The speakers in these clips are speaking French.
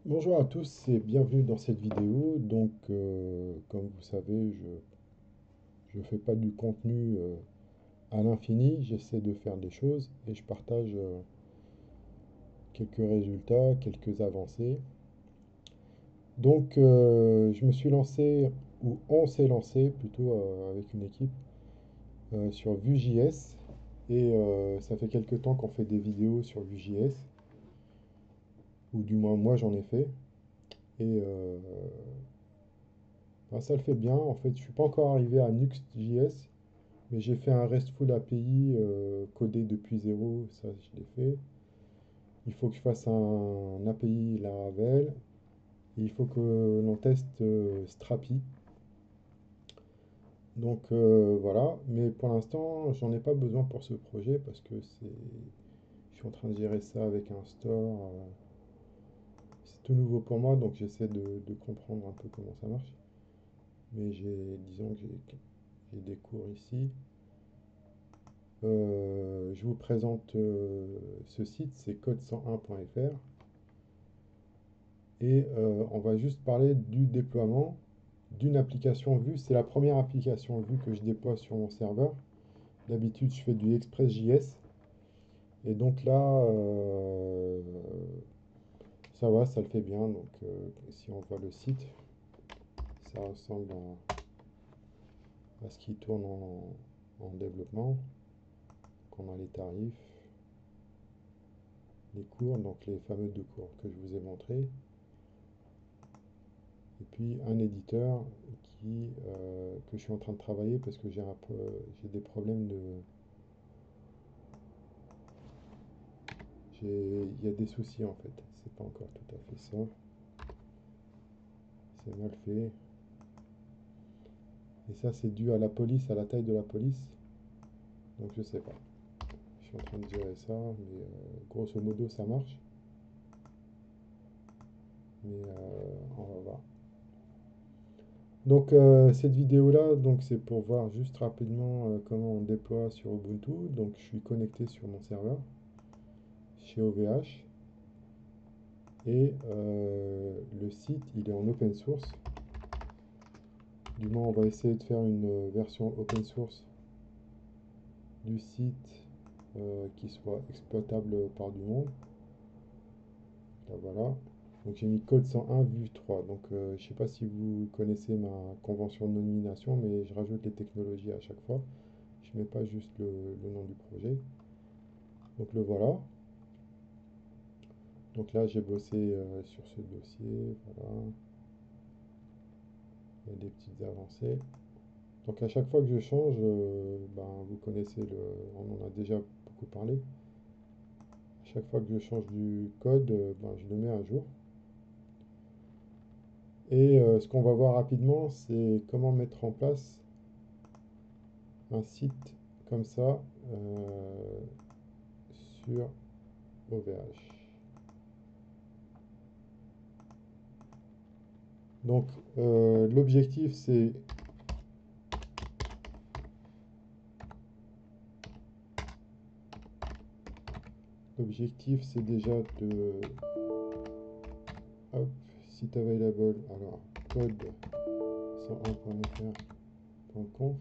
Bonjour à tous et bienvenue dans cette vidéo. Comme vous savez, je fais pas du contenu à l'infini, j'essaie de faire des choses et je partage quelques résultats, quelques avancées. Je me suis lancé, ou on s'est lancé plutôt avec une équipe sur Vue.js et ça fait quelques temps qu'on fait des vidéos sur Vue.js, ou du moins moi j'en ai fait. Et ben, ça le fait bien. En fait, je suis pas encore arrivé à Nuxt.js. Mais j'ai fait un RESTful API codé depuis zéro, ça je l'ai fait. Il faut que je fasse un API Laravel. Et il faut que l'on teste Strapi. Voilà, mais pour l'instant, j'en ai pas besoin pour ce projet parce que je suis en train de gérer ça avec un store. C'est tout nouveau pour moi, donc j'essaie de comprendre un peu comment ça marche. Mais disons que j'ai des cours ici. Je vous présente ce site, c'est code101.fr. Et on va juste parler du déploiement d'une application Vue. C'est la première application Vue que je déploie sur mon serveur. D'habitude, je fais du Express.js. Et donc là, ça va, ça le fait bien. Si on voit le site, ça ressemble à ce qui tourne en développement. Donc on a les tarifs, les cours, donc les fameux deux cours que je vous ai montrés. Et puis un éditeur que je suis en train de travailler parce que j'ai des problèmes de. Il y a des soucis en fait. C'est pas encore tout à fait ça. C'est mal fait. Et ça, c'est dû à la police, à la taille de la police. Donc je sais pas. Je suis en train de gérer ça, mais grosso modo, ça marche. Mais on va voir. Cette vidéo-là, c'est pour voir juste rapidement comment on déploie sur Ubuntu. Donc je suis connecté sur mon serveur chez OVH. Et le site, il est en open source. Du moins, on va essayer de faire une version open source du site qui soit exploitable par du monde. Là, voilà. Donc j'ai mis code 101 Vue 3. Je ne sais pas si vous connaissez ma convention de nomination, mais je rajoute les technologies à chaque fois. Je ne mets pas juste le nom du projet. Donc le voilà. Donc là, j'ai bossé sur ce dossier. Voilà. Il y a des petites avancées. Donc à chaque fois que je change, vous connaissez on en a déjà beaucoup parlé. À chaque fois que je change du code, je le mets à jour. Et ce qu'on va voir rapidement, c'est comment mettre en place un site comme ça sur OVH. Donc l'objectif c'est déjà de hop, site available, alors code 101.fr.conf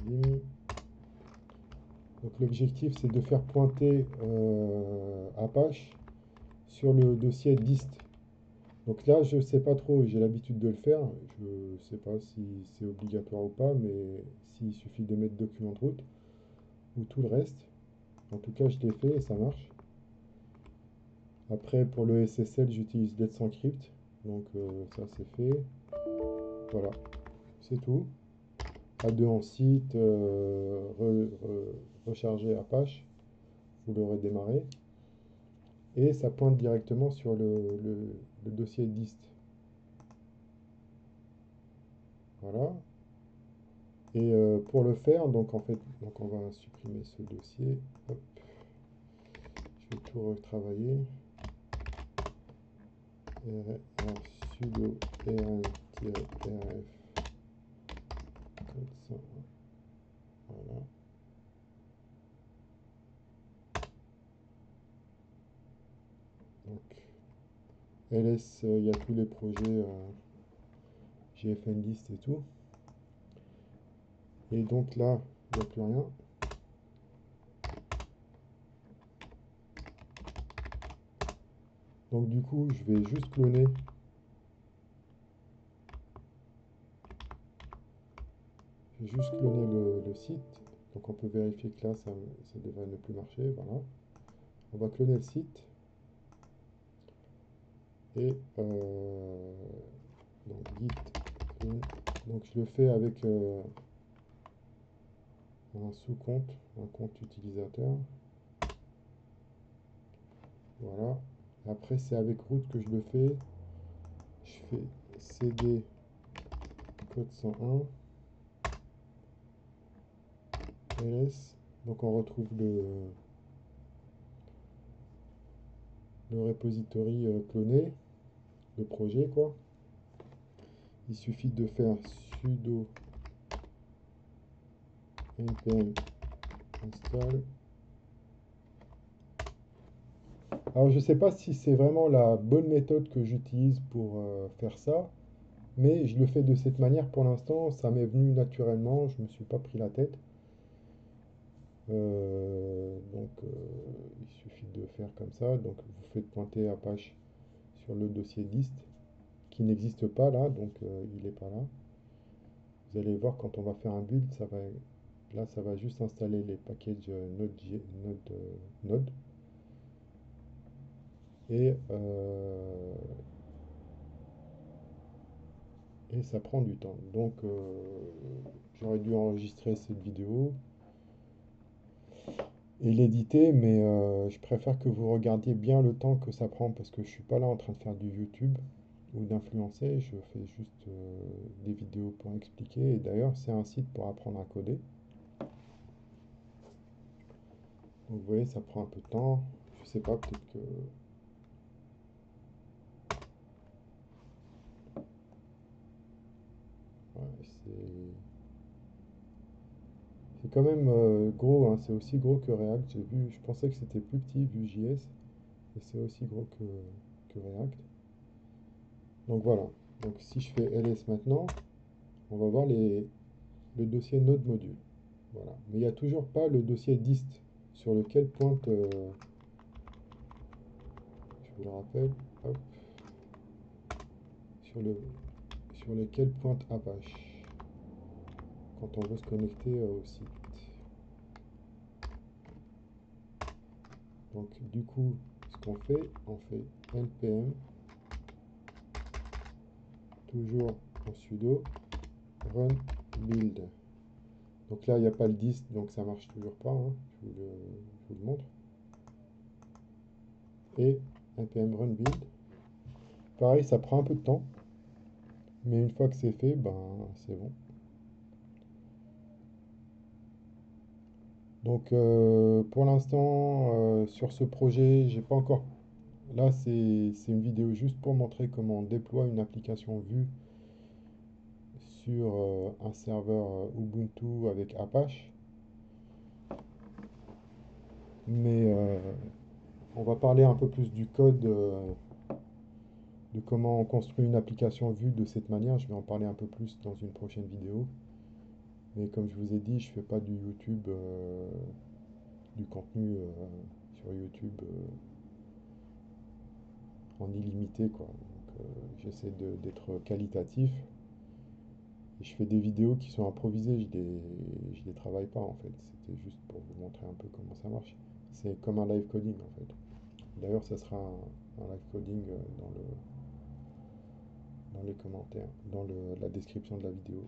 lim. Donc l'objectif c'est de faire pointer Apache sur le dossier dist. Donc là je sais pas trop, j'ai l'habitude de le faire, je sais pas si c'est obligatoire ou pas, mais s'il suffit de mettre document de route ou tout le reste. En tout cas je l'ai fait et ça marche. Après pour le SSL j'utilise Let's Encrypt, ça c'est fait. Voilà, c'est tout. A2 en site, recharger Apache, vous l'aurez démarré. Et ça pointe directement sur le dossier dist. Voilà. Et pour le faire, on va supprimer ce dossier. Hop, je vais tout retravailler. Sudo rn-rf code 101. Voilà. LS, il y a tous les projets GFN list et tout. Et donc là, il n'y a plus rien. Donc du coup, je vais juste cloner. Je vais juste cloner le site. Donc on peut vérifier que là, ça devrait ne plus marcher. Voilà. On va cloner le site. Et donc git clone. Donc je le fais avec un sous-compte, un compte utilisateur. Voilà. Après, c'est avec root que je le fais. Je fais cd code 101 ls. Donc on retrouve le repository cloné, le projet quoi. Il suffit de faire sudo npm install. Alors je sais pas si c'est vraiment la bonne méthode que j'utilise pour faire ça, mais je le fais de cette manière pour l'instant, ça m'est venu naturellement, je me suis pas pris la tête. Il suffit de faire comme ça. Donc vous faites pointer Apache sur le dossier dist qui n'existe pas là, donc il n'est pas là. Vous allez voir quand on va faire un build, là ça va juste installer les packages Node et, euh, et ça prend du temps. Donc j'aurais dû enregistrer cette vidéo et l'éditer, mais je préfère que vous regardiez bien le temps que ça prend parce que je suis pas là en train de faire du YouTube ou d'influencer, je fais juste des vidéos pour expliquer. Et d'ailleurs, c'est un site pour apprendre à coder. Donc vous voyez, ça prend un peu de temps. Je sais pas, peut-être que ouais, c'est quand même gros, hein. C'est aussi gros que React. J'ai vu, je pensais que c'était plus petit Vue.js, et c'est aussi gros que React. Donc voilà. Donc si je fais ls maintenant, on va voir le dossier Node module. Voilà. Mais il n'y a toujours pas le dossier dist sur lequel pointe, je vous le rappelle, hop, sur le, sur lequel pointe Apache quand on veut se connecter au site. Donc du coup, ce qu'on fait, on fait npm, toujours en sudo, run build. Donc là, il n'y a pas le dist, donc ça marche toujours pas, hein. Je vous le montre. Et npm run build. Pareil, ça prend un peu de temps, mais une fois que c'est fait, ben c'est bon. Donc pour l'instant, sur ce projet, j'ai pas encore. Là, c'est une vidéo juste pour montrer comment on déploie une application Vue sur un serveur Ubuntu avec Apache. Mais on va parler un peu plus du code, de comment on construit une application Vue de cette manière. Je vais en parler un peu plus dans une prochaine vidéo. Mais comme je vous ai dit, je fais pas du YouTube, du contenu sur YouTube en illimité, quoi. Donc, j'essaie d'être qualitatif. Et je fais des vidéos qui sont improvisées, je les travaille pas en fait. C'était juste pour vous montrer un peu comment ça marche. C'est comme un live coding en fait. D'ailleurs, ça sera un live coding dans les commentaires, la description de la vidéo.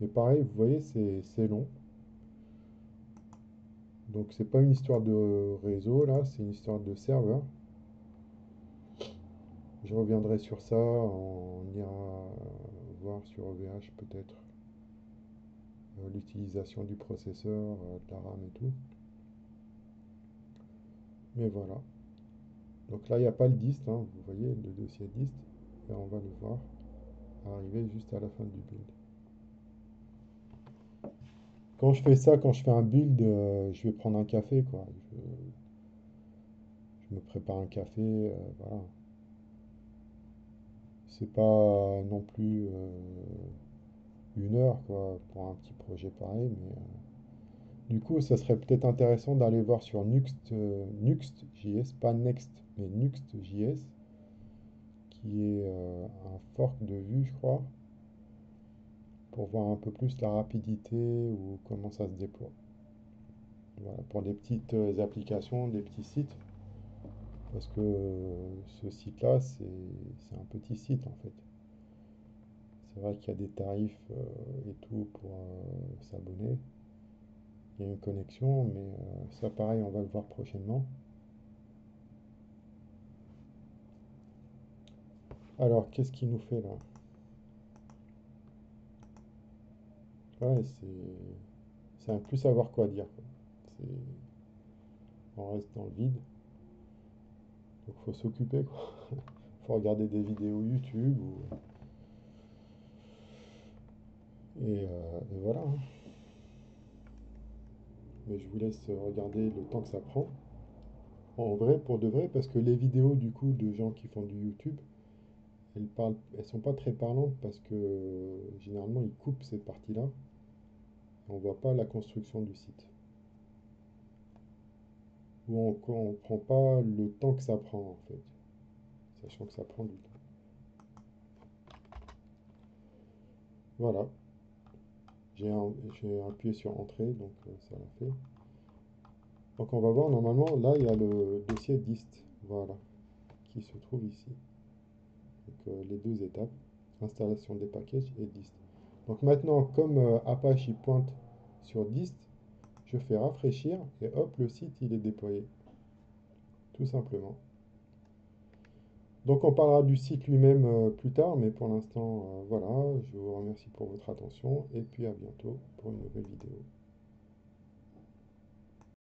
Mais pareil, vous voyez, c'est long. Donc c'est pas une histoire de réseau là, c'est une histoire de serveur. Je reviendrai sur ça, on ira voir sur OVH peut-être l'utilisation du processeur, de la RAM et tout. Mais voilà. Donc là, il n'y a pas le dist, hein, vous voyez le dossier dist, et on va le voir arriver juste à la fin du build. Quand je fais ça, quand je fais un build, je vais prendre un café, quoi. Je me prépare un café, voilà. c'est pas non plus 1 heure quoi, pour un petit projet pareil, mais du coup, ça serait peut-être intéressant d'aller voir sur Nuxt.js, pas Next, mais Nuxt.js, qui est un fork de Vue, je crois, pour voir un peu plus la rapidité ou comment ça se déploie. Voilà, pour des petites applications, des petits sites, parce que ce site-là, c'est un petit site en fait. C'est vrai qu'il y a des tarifs et tout pour s'abonner. Il y a une connexion, mais ça pareil, on va le voir prochainement. Alors, qu'est-ce qu'il nous fait là? Ouais, c'est un plus savoir quoi dire, quoi. C'est, on reste dans le vide, donc faut s'occuper, quoi. Faut regarder des vidéos YouTube et voilà, hein. Mais je vous laisse regarder le temps que ça prend. En vrai, pour de vrai, parce que les vidéos du coup de gens qui font du YouTube, elles sont pas très parlantes parce que généralement ils coupent ces parties-là et on voit pas la construction du site. Ou on prend pas le temps que ça prend en fait, sachant que ça prend du temps. Voilà, j'ai appuyé sur Entrée, donc ça l'a fait. Donc on va voir, normalement, là il y a le dossier dist, voilà, qui se trouve ici. Donc les deux étapes, installation des packages et dist. Donc maintenant, comme Apache il pointe sur dist, je fais rafraîchir et hop, le site il est déployé, tout simplement. Donc on parlera du site lui-même plus tard, mais pour l'instant, voilà, je vous remercie pour votre attention et puis à bientôt pour une nouvelle vidéo.